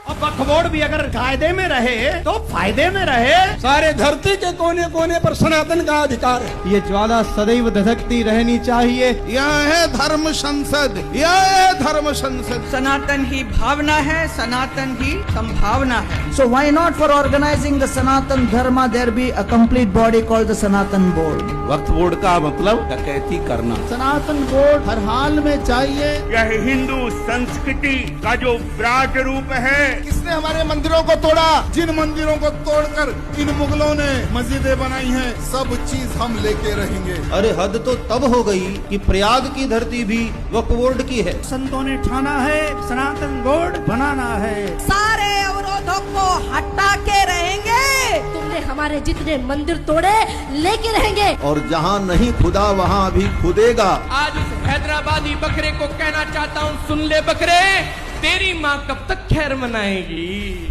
और वक्फ बोर्ड भी अगर कायदे में रहे तो फायदे में रहे। सारे धरती के कोने कोने पर सनातन का अधिकार है। ये ज्वाला सदैव धधकती रहनी चाहिए। यह है धर्म संसद, यह है धर्म संसद। सनातन ही भावना है, सनातन ही संभावना है। So why not for organizing the Sanatan Dharma there be a complete body called the Sanatan Board? Waqf board का मतलब डकैती करना। सनातन बोर्ड हर हाल में चाहिए। यह हिंदू संस्कृति का जो विराट रूप है। किसने हमारे मंदिरों को तोड़ा? जिन मंदिरों को तोड़कर इन मुगलों ने मस्जिदें बनाई हैं, सब चीज हम लेके रहेंगे। अरे हद तो तब हो गई कि प्रयाग की धरती भी वक्फ बोर्ड की है। संतों ने ठाना है सनातन बोर्ड बनाना है। सारे अवरोधों को हटा के रहेंगे। तुमने हमारे जितने मंदिर तोड़े लेके रहेंगे। और जहाँ नहीं खुदा वहाँ भी खुदेगा। आज उस हैदराबादी बकरे को कहना चाहता हूँ, सुन ले बकरे, तेरी माँ कब तक खैर मनाएगी।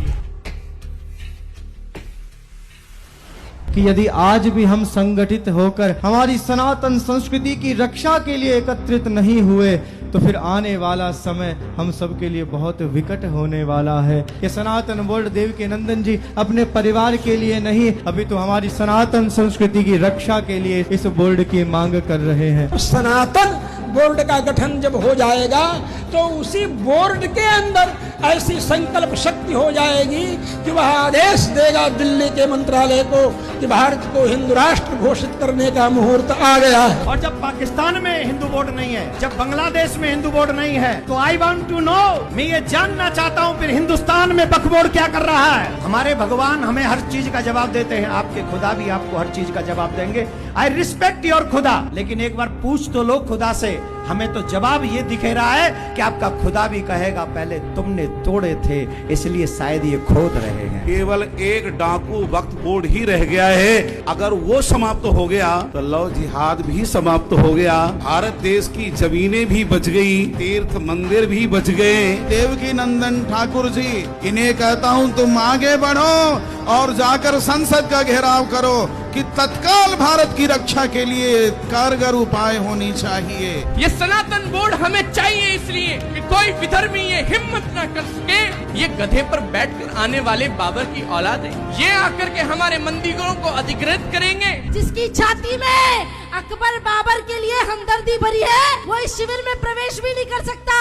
कि यदि आज भी हम संगठित होकर हमारी सनातन संस्कृति की रक्षा के लिए एकत्रित नहीं हुए तो फिर आने वाला समय हम सब के लिए बहुत विकट होने वाला है। ये सनातन बोर्ड देवकी नंदन जी अपने परिवार के लिए नहीं, अभी तो हमारी सनातन संस्कृति की रक्षा के लिए इस बोर्ड की मांग कर रहे हैं। सनातन बोर्ड का गठन जब हो जाएगा तो उसी बोर्ड के अंदर ऐसी संकल्प शक्ति हो जाएगी कि वह आदेश देगा दिल्ली के मंत्रालय को कि भारत को हिंदू राष्ट्र घोषित करने का मुहूर्त आ गया है। और जब पाकिस्तान में हिंदू बोर्ड नहीं है, जब बांग्लादेश में हिंदू बोर्ड नहीं है, तो आई वांट टू नो, मैं ये जानना चाहता हूँ फिर हिंदुस्तान में वक्फ बोर्ड क्या कर रहा है। हमारे भगवान हमें हर चीज का जवाब देते हैं, आपके खुदा भी आपको हर चीज का जवाब देंगे। आई रिस्पेक्ट योर खुदा, लेकिन एक बार पूछ तो लो खुदा से। हमें तो जवाब ये दिखे रहा है कि आपका खुदा भी कहेगा पहले तुमने तोड़े थे, इसलिए शायद ये खोद रहे हैं। केवल एक डाकू वक्फ बोर्ड ही रह गया है। अगर वो समाप्त हो गया तो लव जिहाद भी समाप्त हो गया। भारत देश की जमीनें भी बच गई, तीर्थ मंदिर भी बच गए। देवकी नंदन ठाकुर जी, इन्हें कहता हूँ तुम आगे बढ़ो और जाकर संसद का घेराव करो कि तत्काल भारत की रक्षा के लिए कारगर उपाय होनी चाहिए। ये सनातन बोर्ड हमें चाहिए इसलिए कि कोई विधर्मी ये हिम्मत न कर सके। ये गधे पर बैठकर आने वाले बाबर की औलाद है, ये आकर के हमारे मंदिरों को अधिकृत करेंगे। जिसकी छाती में अकबर बाबर के लिए हमदर्दी भरी है, वो इस शिविर में प्रवेश भी नहीं कर सकता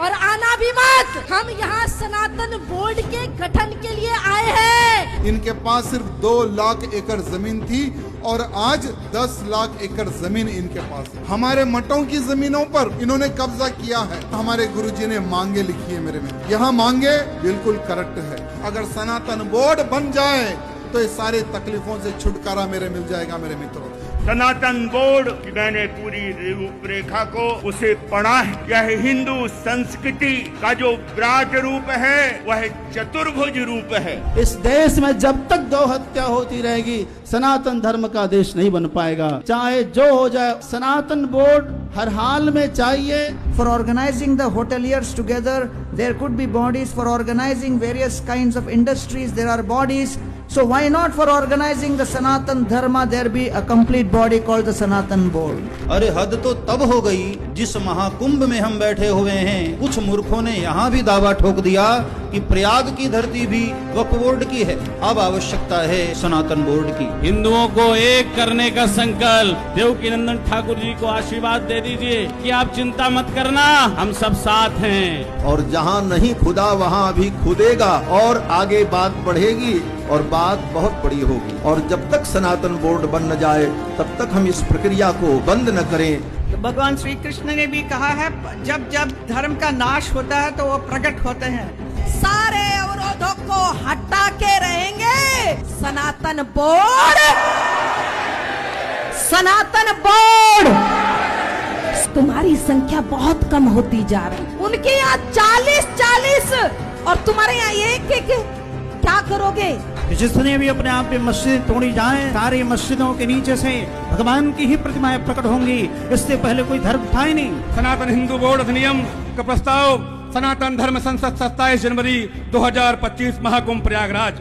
और आना भी मत। हम यहाँ सनातन बोर्ड के गठन के लिए आए हैं। इनके पास सिर्फ 2 लाख एकड़ जमीन थी और आज 10 लाख एकड़ जमीन इनके पास है। हमारे मठों की जमीनों पर इन्होंने कब्जा किया है। हमारे गुरुजी ने मांगे लिखी है मेरे में, यहाँ मांगे बिल्कुल करेक्ट है। अगर सनातन बोर्ड बन जाए तो ये सारे तकलीफों से छुटकारा मेरे मिल जाएगा मेरे मित्रों। सनातन बोर्ड की मैंने पूरी रूपरेखा को उसे पढ़ा है। यह हिंदू संस्कृति का जो विराट रूप है वह चतुर्भुज रूप है। इस देश में जब तक गौ हत्या होती रहेगी सनातन धर्म का देश नहीं बन पाएगा। चाहे जो हो जाए, सनातन बोर्ड हर हाल में चाहिए। For organizing the hoteliers together, there could be bodies. For organizing various kinds of industries, there are bodies. So why not for organizing the Sanatan Dharma there be a complete body called the Sanatan Board? अरे हद तो तब हो गई जिस महाकुंभ में हम बैठे हुए हैं, कुछ मूर्खों ने यहाँ भी दावा ठोक दिया कि प्रयाग की धरती भी वक्फ बोर्ड की है। अब आवश्यकता है सनातन बोर्ड की। हिंदुओं को एक करने का संकल्प देवकी नंदन ठाकुर जी को आशीर्वाद दे दीजिए कि आप चिंता मत करना, हम सब साथ हैं। और जहाँ नहीं खुदा वहाँ भी खुदेगा और आगे बात बढ़ेगी और बात बहुत बड़ी होगी। और जब तक सनातन बोर्ड बन न जाए तब तक हम इस प्रक्रिया को बंद न करें। तो भगवान श्री कृष्ण ने भी कहा है, जब जब धर्म का नाश होता है तो वो प्रकट होते हैं। सारे अवरोधों को हटा के रहेंगे। सनातन बोर्ड, सनातन बोर्ड। तुम्हारी संख्या बहुत कम होती जा रही, उनके यहाँ 40 और तुम्हारे यहाँ एक। क्या करोगे? जिसने भी अपने आप में मस्जिद तोड़ी जाए, सारी मस्जिदों के नीचे से भगवान की ही प्रतिमाएं प्रकट होंगी। इससे पहले कोई धर्म था ही नहीं। सनातन हिंदू बोर्ड अधिनियम का प्रस्ताव सनातन धर्म संसद 27 जनवरी 2025 महाकुंभ प्रयागराज।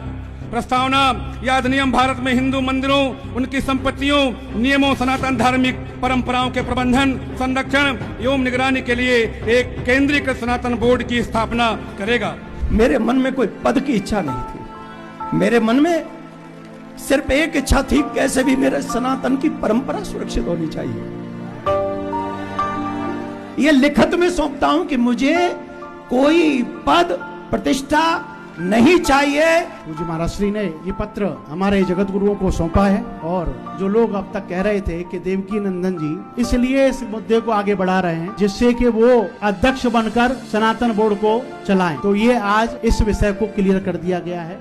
प्रस्तावना: यह अधिनियम भारत में हिंदू मंदिरों, उनकी संपत्तियों, नियमों, सनातन धार्मिक परंपराओं के प्रबंधन, संरक्षण एवं निगरानी के लिए एक केंद्रीकृत सनातन बोर्ड की स्थापना करेगा। मेरे मन में कोई पद की इच्छा नहीं थी। मेरे मन में सिर्फ एक इच्छा थी, कैसे भी मेरे सनातन की परंपरा सुरक्षित होनी चाहिए। ये लिखित में सौंपता हूं कि मुझे कोई पद प्रतिष्ठा नहीं चाहिए। पूज्य महाराज श्री ने ये पत्र हमारे जगत गुरुओं को सौंपा है, और जो लोग अब तक कह रहे थे कि देवकी नंदन जी इसलिए इस मुद्दे को आगे बढ़ा रहे हैं जिससे कि वो अध्यक्ष बनकर सनातन बोर्ड को चलाएं, तो ये आज इस विषय को क्लियर कर दिया गया है।